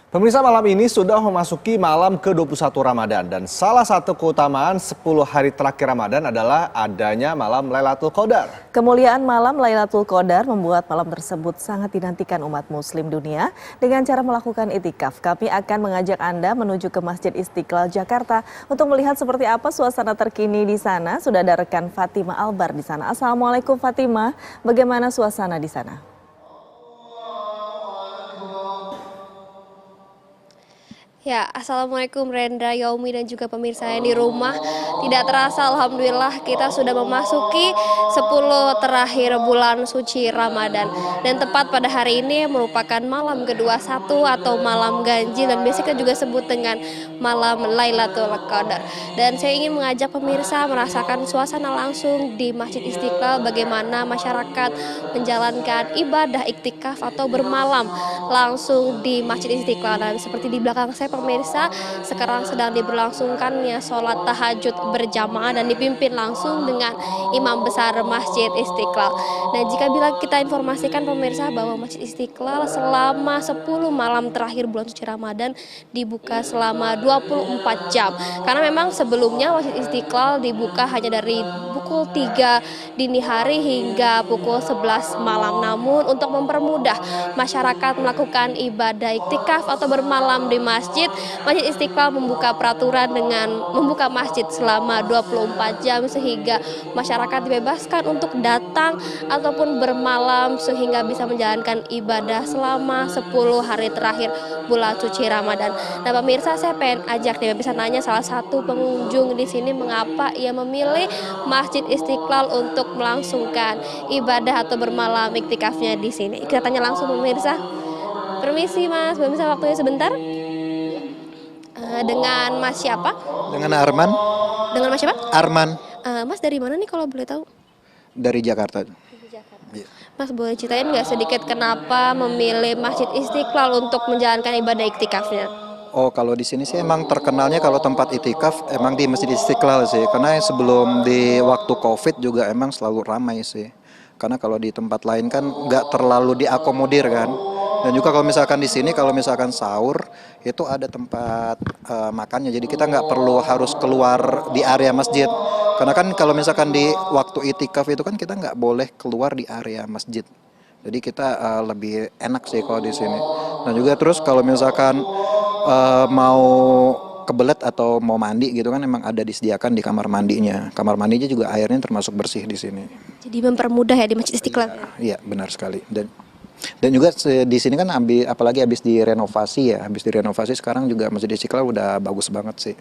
Pemirsa, malam ini sudah memasuki malam ke-21 Ramadan dan salah satu keutamaan 10 hari terakhir Ramadan adalah adanya malam Lailatul Qadar. Kemuliaan malam Lailatul Qadar membuat malam tersebut sangat dinantikan umat muslim dunia. Dengan cara melakukan itikaf, kami akan mengajak Anda menuju ke Masjid Istiqlal Jakarta untuk melihat seperti apa suasana terkini di sana. Sudah ada rekan Fatima Albar di sana. Assalamualaikum Fatima, bagaimana suasana di sana? Ya, Assalamualaikum Rendra, Yaumi dan juga pemirsa yang di rumah. Tidak terasa Alhamdulillah kita sudah memasuki 10 terakhir bulan suci Ramadan. Dan tepat pada hari ini merupakan malam ke-21 atau malam ganjil dan biasanya juga sebut dengan malam Lailatul Qadar. Dan saya ingin mengajak pemirsa merasakan suasana langsung di Masjid Istiqlal, bagaimana masyarakat menjalankan ibadah iktikaf atau bermalam langsung di Masjid Istiqlal. Dan seperti di belakang saya pemirsa, sekarang sedang diberlangsungkannya sholat tahajud berjamaah dan dipimpin langsung dengan imam besar Masjid Istiqlal. Dan jika bila kita informasikan pemirsa bahwa Masjid Istiqlal selama 10 malam terakhir bulan suci Ramadan dibuka selama 24 jam. Karena memang sebelumnya Masjid Istiqlal dibuka hanya dari pukul 3 dini hari hingga pukul 11 malam. Namun untuk mempermudah masyarakat melakukan ibadah iktikaf atau bermalam di masjid, Masjid Istiqlal membuka peraturan dengan membuka masjid selama 24 jam sehingga masyarakat dibebaskan untuk datang ataupun bermalam sehingga bisa menjalankan ibadah selama 10 hari terakhir bulan suci Ramadan. Nah pemirsa, saya pengen ajak nih, bisa nanya salah satu pengunjung di sini mengapa ia memilih Masjid Istiqlal untuk melangsungkan ibadah atau bermalam iktikafnya di sini. Kita tanya langsung pemirsa. Permisi Mas, bisa waktunya sebentar? Dengan Mas siapa? Dengan Arman. Dengan Mas siapa? Arman. Mas dari mana nih kalau boleh tahu? Dari Jakarta. Iya. Mas boleh ceritain nggak sedikit kenapa memilih Masjid Istiqlal untuk menjalankan ibadah iktikafnya? Oh, kalau di sini sih emang terkenalnya kalau tempat itikaf emang di Masjid Istiqlal sih. Karena sebelum di waktu COVID juga emang selalu ramai sih. Karena kalau di tempat lain kan nggak terlalu diakomodir kan. Dan juga kalau misalkan di sini kalau misalkan sahur itu ada tempat makannya, jadi kita nggak perlu harus keluar di area masjid. Karena kan kalau misalkan di waktu itikaf itu kan kita nggak boleh keluar di area masjid. Jadi kita lebih enak sih kalau di sini. Dan juga terus kalau misalkan mau kebelet atau mau mandi gitu kan emang ada disediakan di kamar mandinya. Kamar mandinya juga airnya termasuk bersih di sini. Jadi mempermudah ya di Masjid Istiqlal. Iya, benar sekali. Dan juga di sini kan apalagi habis direnovasi sekarang juga Masjid Istiqlal udah bagus banget sih.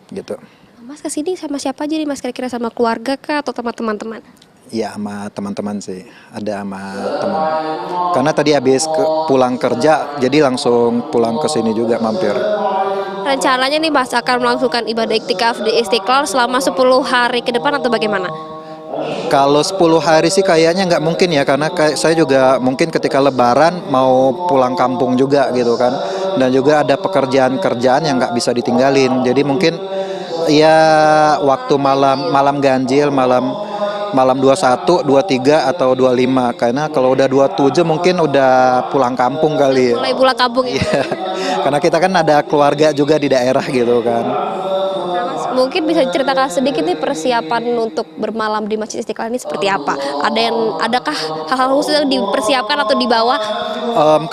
Gitu. Mas kesini sama siapa aja nih Mas, kira-kira sama keluarga kah atau teman-teman? Iya, sama teman-teman sih. Ada sama teman. Karena tadi habis pulang kerja jadi langsung pulang ke sini juga mampir. Rencananya nih Mas akan melangsungkan ibadah iktikaf di Istiqlal selama 10 hari ke depan atau bagaimana? Kalau 10 hari sih kayaknya nggak mungkin ya, karena saya juga mungkin ketika lebaran mau pulang kampung juga gitu kan. Dan juga ada pekerjaan-kerjaan yang nggak bisa ditinggalin. Jadi mungkin ya waktu malam ganjil, malam 21, 23 atau 25. Karena kalau udah 27 mungkin udah pulang kampung kali ya. Mulai pulang kampung ya? Iya, karena kita kan ada keluarga juga di daerah gitu kan. Mungkin bisa diceritakan sedikit nih persiapan untuk bermalam di Masjid Istiqlal ini seperti apa? Adakah hal-hal khusus yang dipersiapkan atau dibawa?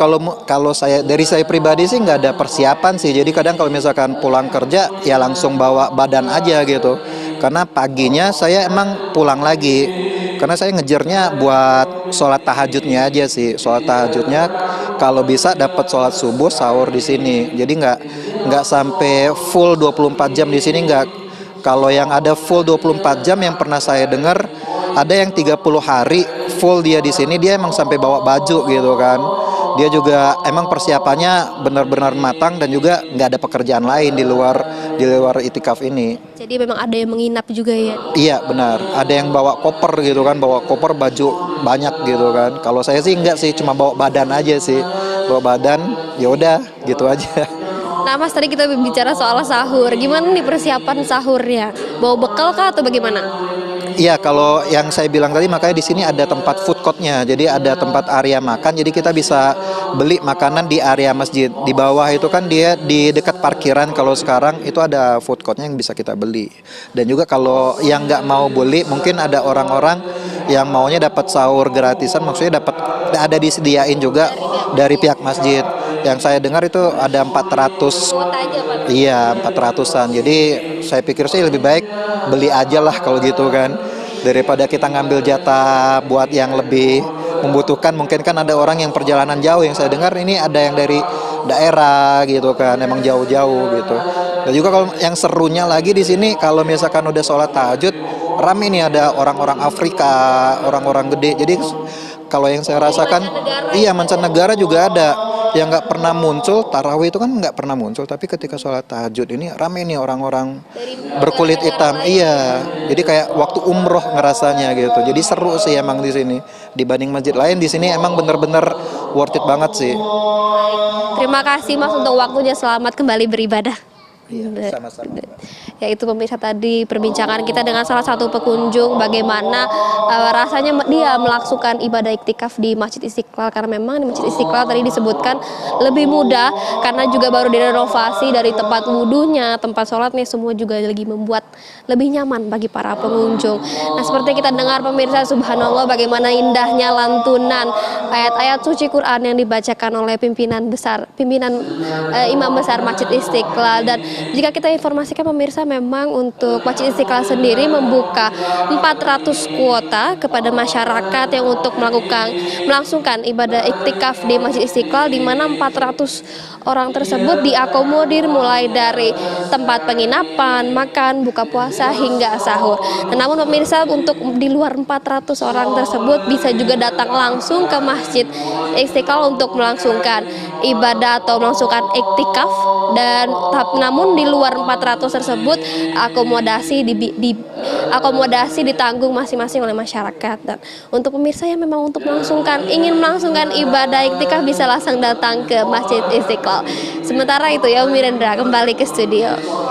Kalau dari saya pribadi sih nggak ada persiapan sih. Jadi kadang kalau misalkan pulang kerja ya langsung bawa badan aja gitu. Karena paginya saya emang pulang lagi. Karena saya ngejarnya buat sholat tahajudnya aja sih. Sholat tahajudnya kalau bisa dapat sholat subuh sahur di sini. Jadi nggak sampai full 24 jam di sini nggak. Kalau yang ada full 24 jam yang pernah saya dengar ada yang 30 hari full dia di sini, dia emang sampai bawa baju gitu kan. Dia juga emang persiapannya benar-benar matang dan juga nggak ada pekerjaan lain di luar itikaf ini. Jadi memang ada yang menginap juga ya? Iya benar, ada yang bawa koper gitu kan, bawa koper baju banyak gitu kan. Kalau saya sih enggak sih, cuma bawa badan aja sih, bawa badan, ya udah gitu aja. Nah Mas, tadi kita bicara soal sahur, gimana nih persiapan sahurnya? Bawa bekal kah atau bagaimana? Iya, kalau yang saya bilang tadi makanya di sini ada tempat food courtnya, jadi ada tempat area makan, jadi kita bisa beli makanan di area masjid. Di bawah itu kan dia di dekat parkiran, kalau sekarang itu ada food courtnya yang bisa kita beli. Dan juga kalau yang nggak mau beli, mungkin ada orang-orang yang maunya dapat sahur gratisan, maksudnya dapat ada disediain juga dari pihak masjid. Yang saya dengar itu ada 400. Iya, 400-an. Jadi saya pikir sih lebih baik beli aja lah kalau gitu kan, daripada kita ngambil jatah buat yang lebih membutuhkan. Mungkin kan ada orang yang perjalanan jauh, yang saya dengar ini ada yang dari daerah gitu kan, emang jauh-jauh gitu. Dan juga kalau yang serunya lagi di sini, kalau misalkan udah sholat tahajud, rame nih, ada orang-orang Afrika, orang-orang gede. Jadi kalau yang saya rasakan, iya, mancanegara juga ada yang nggak pernah muncul. Tarawih itu kan nggak pernah muncul, tapi ketika sholat tahajud ini rame nih orang-orang berkulit hitam. Iya, jadi kayak waktu umroh ngerasanya gitu. Jadi seru sih emang di sini dibanding masjid lain. Di sini emang bener-bener worth it banget sih. Terima kasih Mas untuk waktunya, selamat kembali beribadah. Iya, sama-sama. Ya, itu pemirsa tadi perbincangan kita dengan salah satu pengunjung bagaimana rasanya dia melangsungkan ibadah iktikaf di Masjid Istiqlal, karena memang di Masjid Istiqlal tadi disebutkan lebih mudah karena juga baru direnovasi dari tempat wudhunya, tempat sholatnya, semua juga lagi membuat lebih nyaman bagi para pengunjung. Nah, seperti kita dengar pemirsa, subhanallah bagaimana indahnya lantunan ayat-ayat suci Quran yang dibacakan oleh pimpinan imam besar Masjid Istiqlal. Dan jika kita informasikan pemirsa, memang untuk Masjid Istiqlal sendiri membuka 400 kuota kepada masyarakat yang untuk melangsungkan ibadah iktikaf di Masjid Istiqlal, di mana 400 orang tersebut diakomodir mulai dari tempat penginapan, makan, buka puasa hingga sahur. Nah, namun pemirsa, untuk di luar 400 orang tersebut bisa juga datang langsung ke Masjid Istiqlal untuk melangsungkan ibadah atau melangsungkan iktikaf. Dan namun di luar 400 tersebut akomodasi ditanggung masing-masing oleh masyarakat. Dan untuk pemirsa yang memang ingin melangsungkan ibadah iktikaf bisa langsung datang ke Masjid Istiqlal. Sementara itu ya, Mirendra, kembali ke studio.